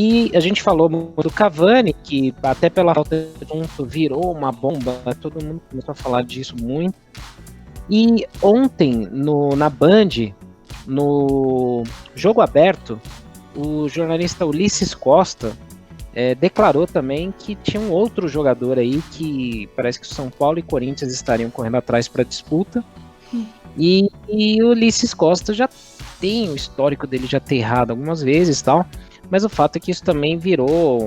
E a gente falou do Cavani, que até pela falta de ponto virou uma bomba, todo mundo começou a falar disso muito. E ontem, na Band, no Jogo Aberto, o jornalista Ulisses Costa declarou também que tinha um outro jogador aí que parece que o São Paulo e Corinthians estariam correndo atrás para a disputa. E o Ulisses Costa já tem o histórico dele já ter errado algumas vezes e tal. Mas o fato é que isso também virou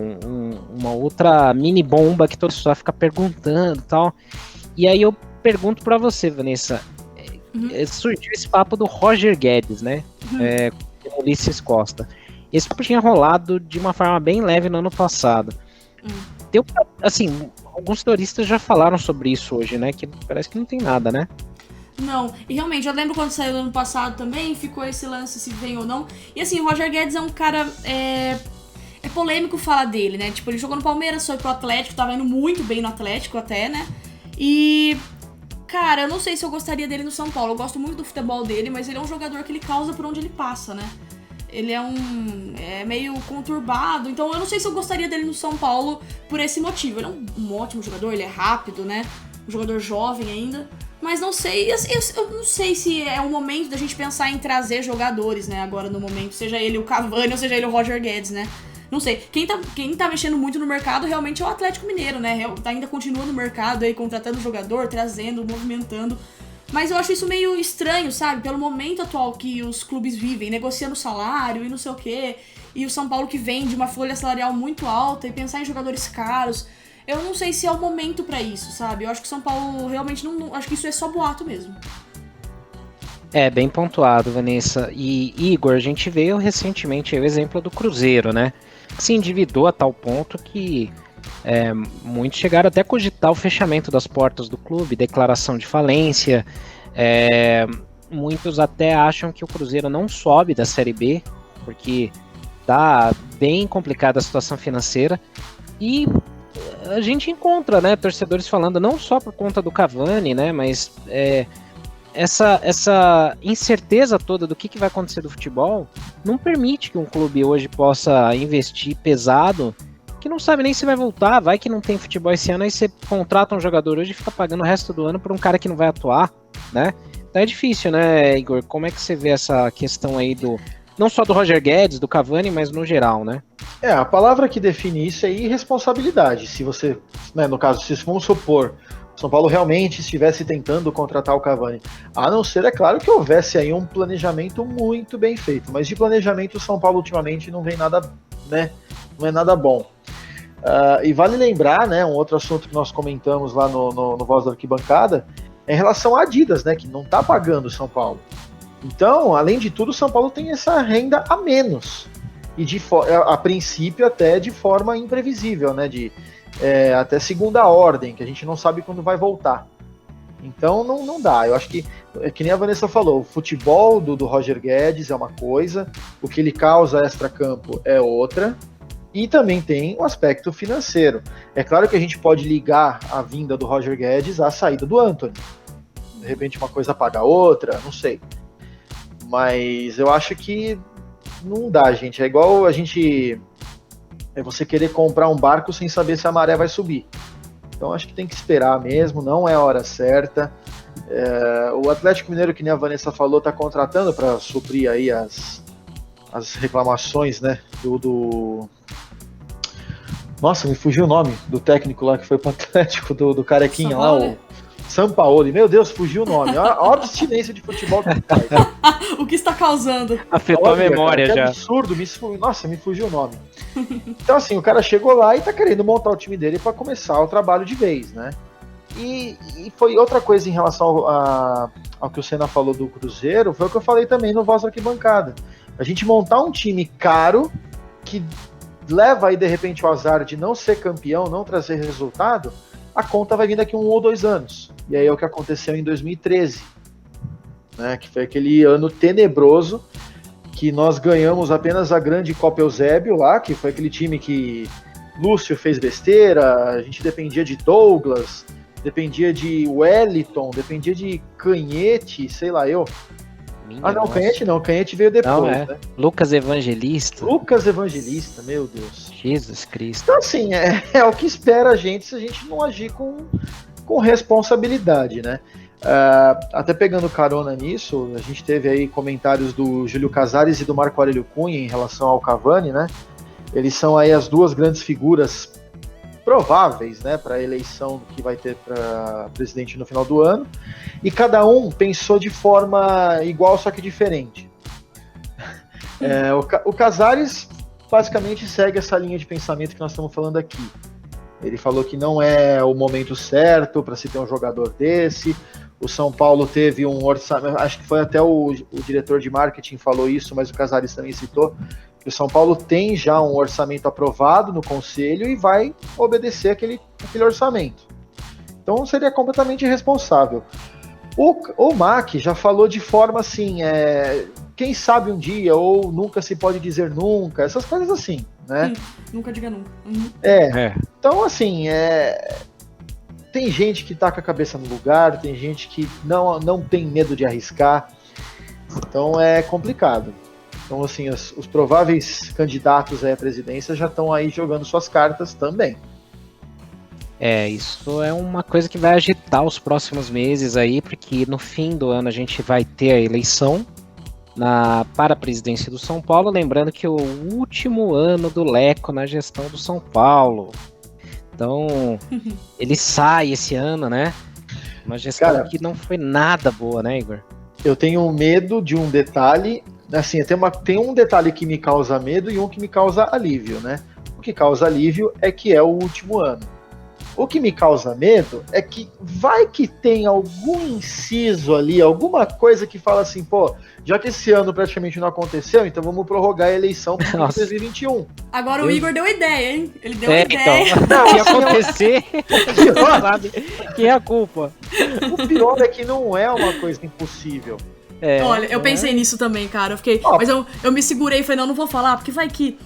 uma outra mini bomba que todo mundo fica perguntando e tal. E aí eu pergunto pra você, Vanessa, surgiu esse papo do Roger Guedes, né? Com o Ulisses Costa. Esse papo tinha rolado de uma forma bem leve no ano passado. Assim, alguns teoristas já falaram sobre isso hoje, né? Que parece que não tem nada, né? Não, e realmente, eu lembro quando saiu no ano passado também, ficou esse lance se vem ou não. E assim, o Roger Guedes é um cara, é polêmico falar dele, né? Tipo, ele jogou no Palmeiras, foi pro Atlético, tava indo muito bem no Atlético até, né? E, cara, eu não sei se eu gostaria dele no São Paulo, eu gosto muito do futebol dele, mas ele é um jogador que ele causa por onde ele passa, né? ele é meio conturbado, então eu não sei se eu gostaria dele no São Paulo por esse motivo. Ele é um ótimo jogador, ele é rápido, né? Um jogador jovem ainda, mas não sei, eu não sei se é o momento da gente pensar em trazer jogadores, né, agora no momento, seja ele o Cavani ou seja ele o Roger Guedes, né? Não sei, quem tá mexendo muito no mercado realmente é o Atlético Mineiro, né? Ainda continua no mercado aí, contratando jogador, trazendo, movimentando. Mas eu acho isso meio estranho, sabe? Pelo momento atual que os clubes vivem, negociando salário e não sei o quê, e o São Paulo que vem de uma folha salarial muito alta e pensar em jogadores caros. Eu não sei se é o momento pra isso, sabe? Eu acho que o São Paulo realmente não... Acho que isso é só boato mesmo. É, bem pontuado, Vanessa. E, Igor, a gente veio recentemente o exemplo do Cruzeiro, né? Que se endividou a tal ponto que muitos chegaram até a cogitar o fechamento das portas do clube, declaração de falência. Muitos até acham que o Cruzeiro não sobe da Série B, porque tá bem complicada a situação financeira. E a gente encontra, né, torcedores falando não só por conta do Cavani, né, mas essa incerteza toda do que vai acontecer do futebol não permite que um clube hoje possa investir pesado, que não sabe nem se vai voltar, vai que não tem futebol esse ano, aí você contrata um jogador hoje e fica pagando o resto do ano por um cara que não vai atuar, né? Então é difícil, né, Igor? Como é que você vê essa questão aí não só do Roger Guedes, do Cavani, mas no geral, né? A palavra que define isso é irresponsabilidade. Se você, né, no caso, se vamos supor São Paulo realmente estivesse tentando contratar o Cavani, a não ser, é claro, que houvesse aí um planejamento muito bem feito, mas de planejamento o São Paulo ultimamente não vem nada, né, não é nada bom. E vale lembrar, né, um outro assunto que nós comentamos lá no Voz da Arquibancada, é em relação à Adidas, né, que não está pagando o São Paulo. Então, além de tudo, o São Paulo tem essa renda a menos, e a princípio até de forma imprevisível, né, até segunda ordem, que a gente não sabe quando vai voltar. Então não dá. Eu acho que nem a Vanessa falou, o futebol do Roger Guedes é uma coisa, o que ele causa extra-campo é outra, e também tem o aspecto financeiro. É claro que a gente pode ligar a vinda do Roger Guedes à saída do Antony. De repente uma coisa paga a outra, não sei. Mas eu acho que não dá, gente. É igual você querer comprar um barco sem saber se a maré vai subir. Então acho que tem que esperar mesmo, não é a hora certa. O Atlético Mineiro, que nem a Vanessa falou, está contratando para suprir aí as reclamações, né, Nossa, me fugiu o nome do técnico lá que foi para o Atlético, do carequinha lá, o Sampaoli. Meu Deus, fugiu o nome. Olha a abstinência de futebol que ele faz. O que está causando? Afetou a memória, cara, já. Que absurdo, nossa, me fugiu o nome. Então, assim, o cara chegou lá e tá querendo montar o time dele para começar o trabalho de vez, né? E foi outra coisa em relação ao que o Senna falou do Cruzeiro, foi o que eu falei também no Voz da Arquibancada. A gente montar um time caro, que leva aí, de repente, o azar de não ser campeão, não trazer resultado, a conta vai vir daqui 1 ou 2 anos. E aí é o que aconteceu em 2013, né, que foi aquele ano tenebroso, que nós ganhamos apenas a grande Copa Eusébio lá, que foi aquele time que Lúcio fez besteira, a gente dependia de Douglas, dependia de Wellington, dependia de Canhete, sei lá eu. Canhete veio depois, né? Lucas Evangelista, meu Deus. Jesus Cristo. Então, assim, é o que espera a gente se a gente não agir com responsabilidade, né? Até pegando carona nisso, a gente teve aí comentários do Júlio Casares e do Marco Aurélio Cunha em relação ao Cavani, né? Eles são aí as duas grandes figuras prováveis, né, para a eleição que vai ter para presidente no final do ano, e cada um pensou de forma igual, só que diferente. O Casares basicamente segue essa linha de pensamento que nós estamos falando aqui. Ele falou que não é o momento certo para se ter um jogador desse. O São Paulo teve um orçamento, acho que foi até o diretor de marketing falou isso, mas o Casares também citou, que o São Paulo tem já um orçamento aprovado no conselho e vai obedecer aquele orçamento. Então seria completamente irresponsável. O Mac já falou de forma assim, quem sabe um dia, ou nunca se pode dizer nunca, essas coisas assim, né? Nunca diga nunca. Uhum. Então, assim, tem gente que tá com a cabeça no lugar, tem gente que não tem medo de arriscar, então é complicado. Então, assim, os prováveis candidatos à presidência já estão aí jogando suas cartas também. Isso é uma coisa que vai agitar os próximos meses aí, porque no fim do ano a gente vai ter a eleição para a presidência do São Paulo, lembrando que o último ano do Leco na gestão do São Paulo. Então, ele sai esse ano, né? Uma gestão que não foi nada boa, né, Igor? Eu tenho medo de um detalhe, assim, tem um detalhe que me causa medo e um que me causa alívio, né? O que causa alívio é que é o último ano. O que me causa medo é que vai que tem algum inciso ali, alguma coisa que fala assim, pô, já que esse ano praticamente não aconteceu, então vamos prorrogar a eleição para 2021. Agora o Igor deu ideia, hein? Ele deu ideia. Então, o que ia acontecer, sabe? Quem é a culpa? O pior é que não é uma coisa impossível. Olha, eu pensei nisso também, cara. Eu fiquei, mas eu me segurei e falei, não vou falar, porque vai que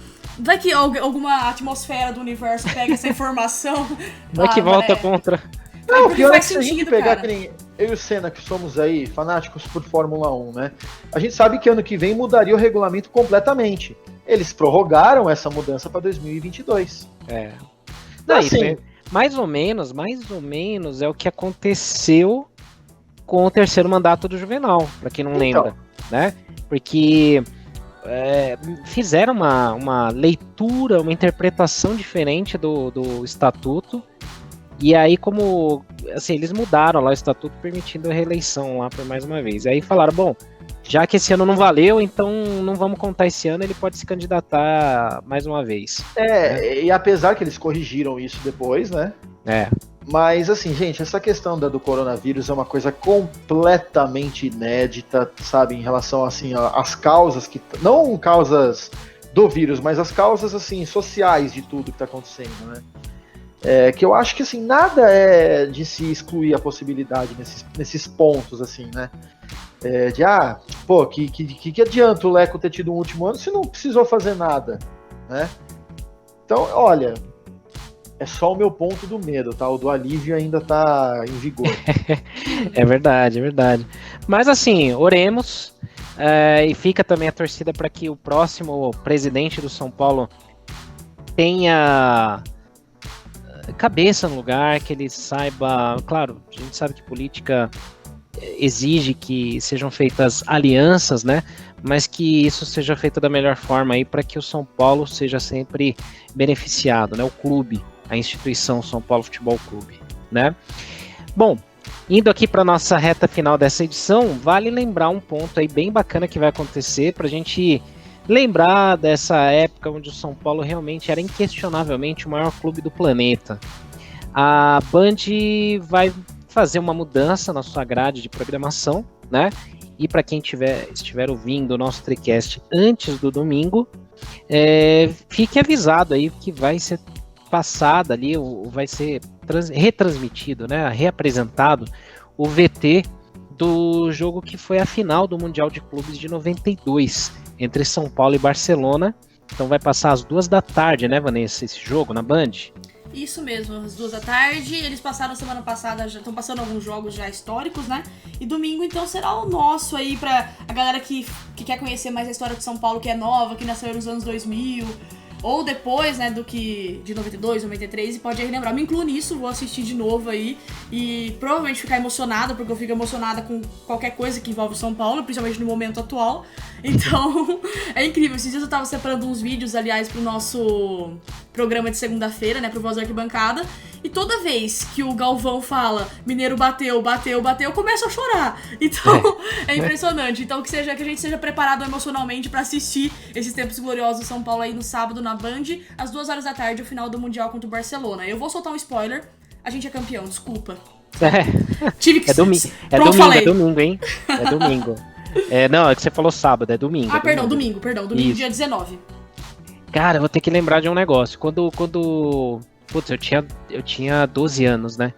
alguma atmosfera do universo pega essa informação. Vai que volta contra. Não, o pior é que se a gente pegar, que nem eu e o Senna, que somos aí fanáticos por Fórmula 1, né? A gente sabe que ano que vem mudaria o regulamento completamente. Eles prorrogaram essa mudança para 2022. Não, assim, mais ou menos é o que aconteceu com o terceiro mandato do Juvenal, para quem não lembra, né? Porque fizeram uma leitura, uma interpretação diferente do estatuto, e aí como assim, eles mudaram lá o estatuto permitindo a reeleição lá por mais uma vez. E aí falaram, bom, já que esse ano não valeu, então não vamos contar esse ano, ele pode se candidatar mais uma vez. E apesar que eles corrigiram isso depois, né? Mas assim, gente, essa questão do coronavírus é uma coisa completamente inédita, sabe, em relação assim às causas não causas do vírus, mas as causas assim sociais de tudo que está acontecendo, né? Que eu acho que assim nada é de se excluir a possibilidade nesses pontos assim, né? Que adianta o Leco ter tido um último ano se não precisou fazer nada, né? Então, olha, é só o meu ponto do medo, tá? O do alívio ainda tá em vigor. É verdade. Mas assim, oremos, e fica também a torcida para que o próximo presidente do São Paulo tenha cabeça no lugar, que ele saiba, claro, a gente sabe que política exige que sejam feitas alianças, né? Mas que isso seja feito da melhor forma aí para que o São Paulo seja sempre beneficiado, né? O clube, a instituição São Paulo Futebol Clube, né? Bom, indo aqui para nossa reta final dessa edição, vale lembrar um ponto aí bem bacana que vai acontecer para a gente lembrar dessa época onde o São Paulo realmente era inquestionavelmente o maior clube do planeta. A Band vai fazer uma mudança na sua grade de programação, né? E para quem estiver ouvindo o nosso TriCast antes do domingo, fique avisado aí que vai ser passada ali, vai ser retransmitido, né? Reapresentado o VT do jogo que foi a final do Mundial de Clubes de 92, entre São Paulo e Barcelona. Então vai passar às 14h, né, Vanessa, esse jogo na Band? Isso mesmo, às 14h. Eles passaram semana passada, já estão passando alguns jogos já históricos, né? E domingo, então, será o nosso aí pra a galera que quer conhecer mais a história de São Paulo, que é nova, que nasceu nos anos 2000, ou depois, né, de 92, 93, e pode aí lembrar. Me incluo nisso, vou assistir de novo aí e provavelmente ficar emocionada, porque eu fico emocionada com qualquer coisa que envolve São Paulo, principalmente no momento atual. Então, é incrível. Esses dias eu tava separando uns vídeos, aliás, pro nosso programa de segunda-feira, né, pro Voz da Arquibancada, e toda vez que o Galvão fala Mineiro bateu, eu começo a chorar. Então, é impressionante. Então, que a gente seja preparado emocionalmente pra assistir esses tempos gloriosos do São Paulo aí no sábado na Band, às 14h, o final do Mundial contra o Barcelona. Eu vou soltar um spoiler, a gente é campeão, desculpa. Tive que domingo, hein? É domingo. Não, é que você falou sábado, é domingo. Domingo, dia 19. Cara, eu vou ter que lembrar de um negócio. Quando putz, eu tinha 12 anos, né?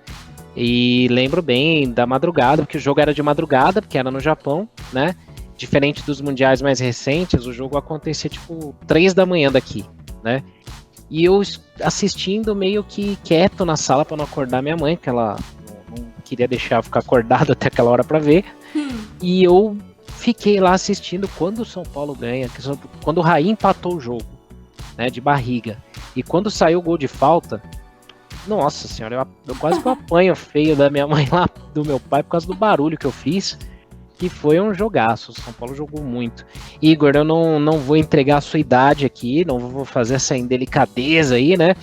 E lembro bem da madrugada, porque o jogo era de madrugada, porque era no Japão, né? Diferente dos mundiais mais recentes, o jogo acontecia tipo 3 da manhã daqui, né? E eu assistindo meio que quieto na sala pra não acordar minha mãe, porque ela não queria deixar eu ficar acordado até aquela hora pra ver. E eu fiquei lá assistindo quando o São Paulo ganha, quando o Raí empatou o jogo, né, de barriga. E quando saiu o gol de falta, nossa senhora, eu quase que eu apanho feio da minha mãe lá, do meu pai, por causa do barulho que eu fiz, que foi um jogaço. O São Paulo jogou muito. Igor, eu não vou entregar a sua idade aqui, não vou fazer essa indelicadeza aí, né?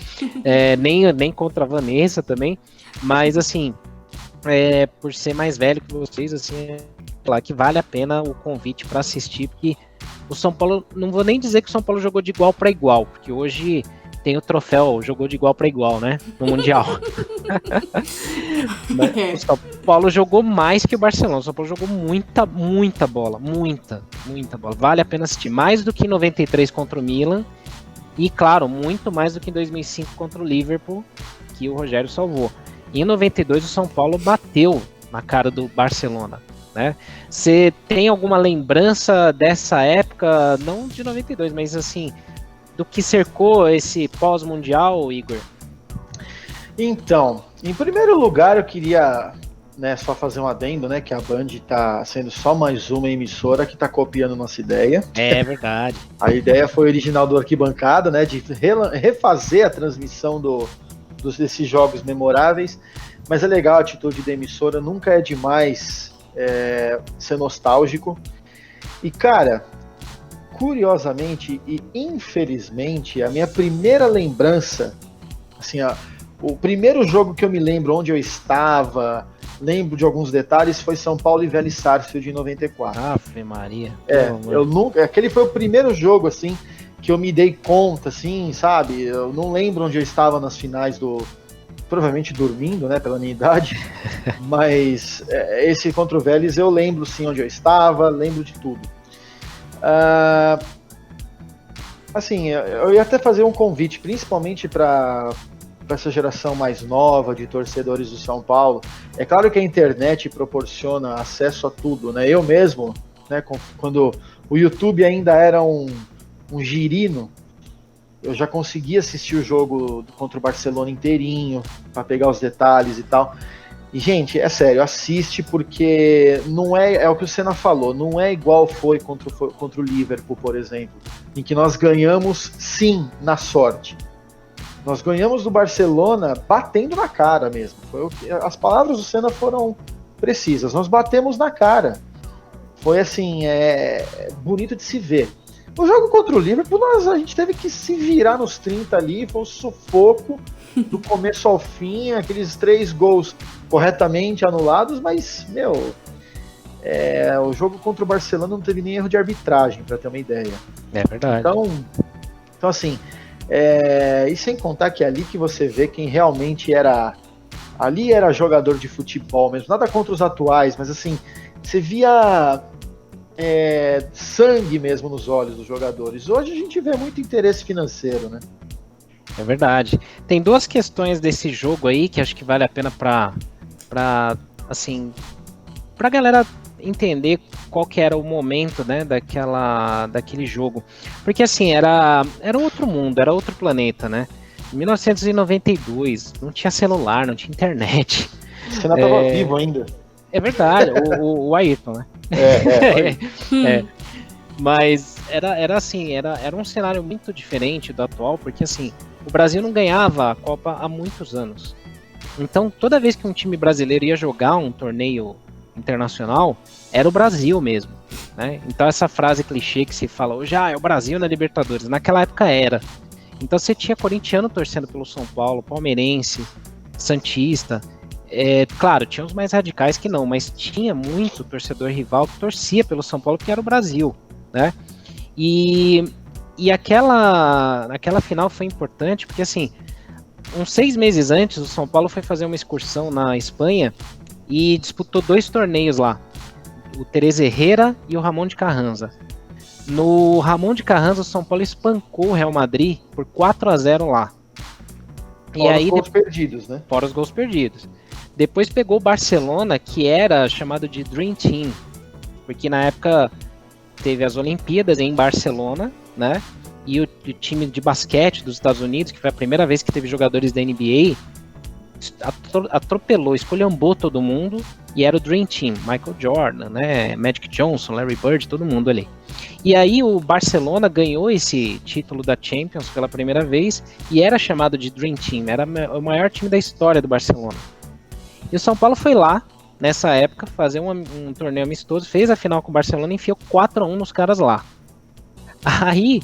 Nem contra a Vanessa também, mas assim, por ser mais velho que vocês, assim, claro que vale a pena o convite para assistir, porque o São Paulo, não vou nem dizer que o São Paulo jogou de igual para igual, porque hoje tem o troféu, jogou de igual para igual, né, no Mundial. O São Paulo jogou mais que o Barcelona. O São Paulo jogou muita bola, muita bola. Vale a pena assistir, mais do que em 93 contra o Milan, e claro, muito mais do que em 2005 contra o Liverpool, que o Rogério salvou. E em 92 o São Paulo bateu na cara do Barcelona, né? Você tem alguma lembrança dessa época, não de 92, mas assim, do que cercou esse pós-mundial, Igor? Então, em primeiro lugar, eu queria, né, só fazer um adendo, né, que a Band está sendo só mais uma emissora que está copiando nossa ideia. É verdade. A ideia foi original do Arquibancada, né, de refazer a transmissão desses jogos memoráveis, mas é legal a atitude da emissora, nunca é demais ser nostálgico. E, cara, curiosamente e infelizmente, a minha primeira lembrança, assim, o primeiro jogo que eu me lembro onde eu estava, lembro de alguns detalhes, foi São Paulo e Vélez Sarsfield em 94. Ave Maria. Aquele foi o primeiro jogo, assim, que eu me dei conta, assim, sabe? Eu não lembro onde eu estava nas finais provavelmente dormindo, né, pela minha idade, mas esse contra o Vélez eu lembro, sim, onde eu estava, lembro de tudo. Assim, eu ia até fazer um convite, principalmente para essa geração mais nova de torcedores do São Paulo. É claro que a internet proporciona acesso a tudo, né? Eu mesmo, né, quando o YouTube ainda era um girino, eu já consegui assistir o jogo contra o Barcelona inteirinho, para pegar os detalhes e tal. E, gente, é sério, assiste, porque não é o que o Senna falou, não é igual foi contra o Liverpool, por exemplo, em que nós ganhamos, sim, na sorte. Nós ganhamos do Barcelona batendo na cara mesmo. As palavras do Senna foram precisas, nós batemos na cara. Foi assim, bonito de se ver. No jogo contra o Liverpool, a gente teve que se virar nos 30 ali, foi um sufoco do começo ao fim, aqueles 3 gols corretamente anulados, mas, o jogo contra o Barcelona não teve nem erro de arbitragem, para ter uma ideia. É verdade. Então assim, e sem contar que é ali que você vê quem realmente era jogador de futebol mesmo, nada contra os atuais, mas assim, você via sangue mesmo nos olhos dos jogadores. Hoje a gente vê muito interesse financeiro, né? É verdade. Tem 2 questões desse jogo aí que acho que vale a pena pra galera entender qual que era o momento, né, daquele jogo. Porque assim, era outro mundo, era outro planeta, né? Em 1992, não tinha celular, não tinha internet. Você não estava vivo ainda. É verdade, o Ayrton, né? Mas era assim, era um cenário muito diferente do atual, porque assim, o Brasil não ganhava a Copa há muitos anos. Então, toda vez que um time brasileiro ia jogar um torneio internacional, era o Brasil mesmo, né? Então essa frase clichê que se fala hoje, é o Brasil na Libertadores, naquela época era. Então você tinha corintiano torcendo pelo São Paulo, palmeirense, santista. Claro, tinha os mais radicais que não, mas tinha muito torcedor rival que torcia pelo São Paulo, que era o Brasil, né? E aquela final foi importante, porque assim, uns 6 meses antes, o São Paulo foi fazer uma excursão na Espanha e disputou 2 torneios lá, o Teresa Herrera e o Ramon de Carranza. No Ramon de Carranza, o São Paulo espancou o Real Madrid por 4-0 lá. Fora os gols perdidos, né? Fora os gols perdidos. Depois pegou o Barcelona, que era chamado de Dream Team, porque na época teve as Olimpíadas em Barcelona, né? E o time de basquete dos Estados Unidos, que foi a primeira vez que teve jogadores da NBA, atropelou, esculhambou todo mundo, e era o Dream Team, Michael Jordan, né, Magic Johnson, Larry Bird, todo mundo ali. E aí o Barcelona ganhou esse título da Champions pela primeira vez, e era chamado de Dream Team, era o maior time da história do Barcelona. E o São Paulo foi lá, nessa época, fazer um torneio amistoso, fez a final com o Barcelona e enfiou 4-1 nos caras lá. Aí,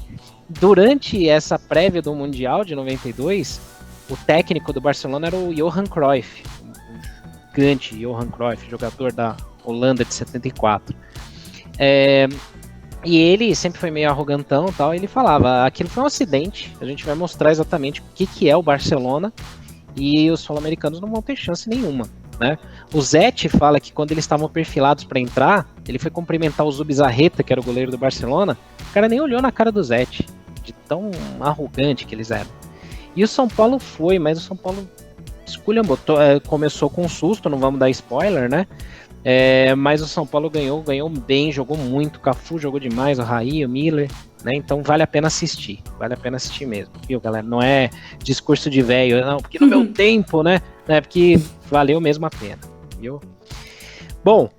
durante essa prévia do Mundial de 92, o técnico do Barcelona era o Johan Cruyff, o grande Johan Cruyff, jogador da Holanda de 74. E ele sempre foi meio arrogantão e tal, ele falava, aquilo foi um acidente, a gente vai mostrar exatamente o que é o Barcelona e os sul-americanos não vão ter chance nenhuma, né? O Zete fala que quando eles estavam perfilados para entrar, ele foi cumprimentar o Zubizarreta, que era o goleiro do Barcelona, o cara nem olhou na cara do Zete, de tão arrogante que eles eram. E o São Paulo foi, mas o São Paulo esculhambou, começou com um susto, não vamos dar spoiler, né? Mas o São Paulo ganhou bem, jogou muito, o Cafu jogou demais, o Raí, o Miller, né? Então vale a pena assistir mesmo, viu, galera? Não é discurso de velho, não, porque no meu tempo, né? É porque valeu mesmo a pena, viu? Bom,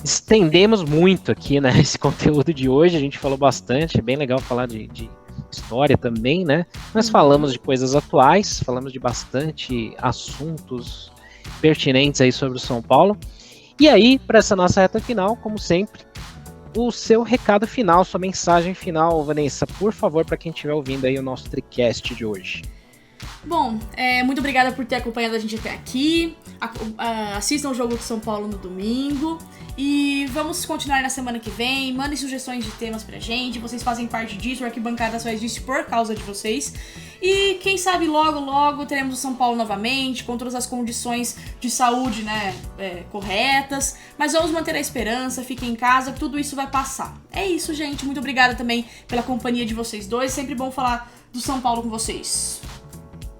estendemos muito aqui, né, esse conteúdo de hoje, a gente falou bastante, é bem legal falar de história também, né? Nós falamos de coisas atuais, falamos de bastante assuntos pertinentes aí sobre o São Paulo. E aí, para essa nossa reta final, como sempre, o seu recado final, sua mensagem final, Vanessa, por favor, para quem estiver ouvindo aí o nosso TriCast de hoje. Bom, muito obrigada por ter acompanhado a gente até aqui. Assistam o jogo do São Paulo no domingo. E vamos continuar na semana que vem. Mandem sugestões de temas pra gente. Vocês fazem parte disso. O Arquibancada faz isso por causa de vocês. E quem sabe logo, logo teremos o São Paulo novamente, com todas as condições de saúde, né, corretas. Mas vamos manter a esperança. Fiquem em casa, tudo isso vai passar. É isso, gente. Muito obrigada também pela companhia de vocês dois. Sempre bom falar do São Paulo com vocês.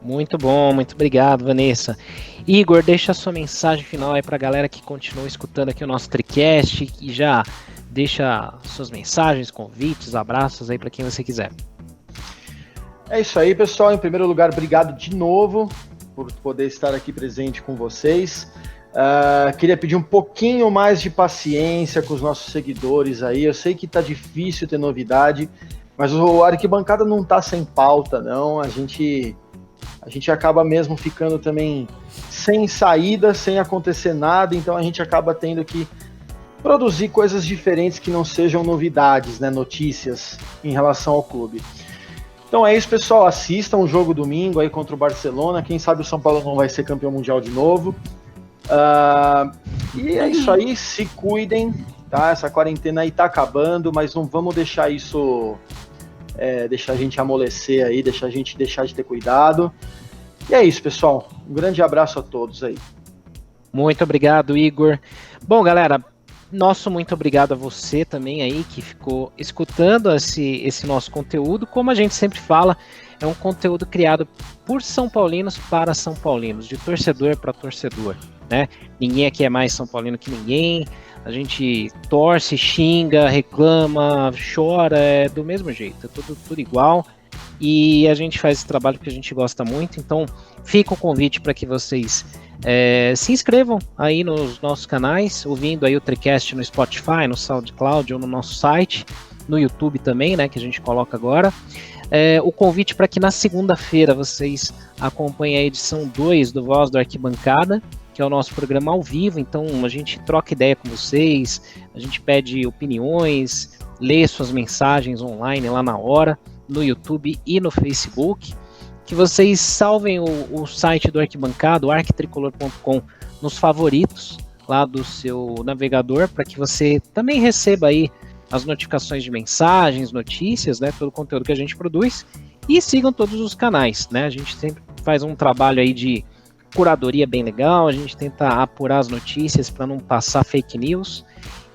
Muito bom, muito obrigado, Vanessa. Igor, deixa a sua mensagem final aí pra galera que continua escutando aqui o nosso TriCast e já deixa suas mensagens, convites, abraços aí pra quem você quiser. É isso aí, pessoal. Em primeiro lugar, obrigado de novo por poder estar aqui presente com vocês. Queria pedir um pouquinho mais de paciência com os nossos seguidores aí. Eu sei que tá difícil ter novidade, mas o Arquibancada não tá sem pauta, não. A gente acaba mesmo ficando também sem saída, sem acontecer nada, então a gente acaba tendo que produzir coisas diferentes que não sejam novidades, né, notícias em relação ao clube. Então é isso, pessoal, assistam o jogo domingo aí contra o Barcelona, quem sabe o São Paulo não vai ser campeão mundial de novo. E é isso aí, se cuidem, tá? Essa quarentena aí tá acabando, mas não vamos deixar isso... deixar a gente amolecer aí, deixar a gente deixar de ter cuidado. E é isso, pessoal. Um grande abraço a todos aí. Muito obrigado, Igor. Bom, galera, muito obrigado a você também aí que ficou escutando esse nosso conteúdo. Como a gente sempre fala, é um conteúdo criado por São Paulinos para São Paulinos, de torcedor para torcedor, né? Ninguém aqui é mais São Paulino que ninguém. A gente torce, xinga, reclama, chora, é do mesmo jeito, é tudo igual. E a gente faz esse trabalho que a gente gosta muito, então fica o convite para que vocês se inscrevam aí nos nossos canais, ouvindo aí o TriCast no Spotify, no SoundCloud ou no nosso site, no YouTube também, né, que a gente coloca agora. O convite para que na segunda-feira vocês acompanhem a edição 2 do Voz do Arquibancada, que é o nosso programa ao vivo, então a gente troca ideia com vocês, a gente pede opiniões, lê suas mensagens online lá na hora, no YouTube e no Facebook, que vocês salvem o site do Arquibancada, arquitricolor.com, nos favoritos lá do seu navegador, para que você também receba aí as notificações de mensagens, notícias, né, todo o conteúdo que a gente produz, e sigam todos os canais, né, a gente sempre faz um trabalho aí de curadoria bem legal, a gente tenta apurar as notícias para não passar fake news,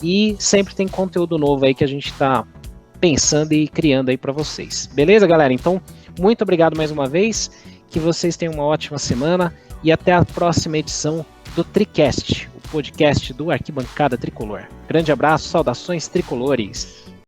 e sempre tem conteúdo novo aí que a gente está pensando e criando aí para vocês. Beleza, galera? Então, muito obrigado mais uma vez, que vocês tenham uma ótima semana e até a próxima edição do TriCast, o podcast do Arquibancada Tricolor. Grande abraço, saudações tricolores!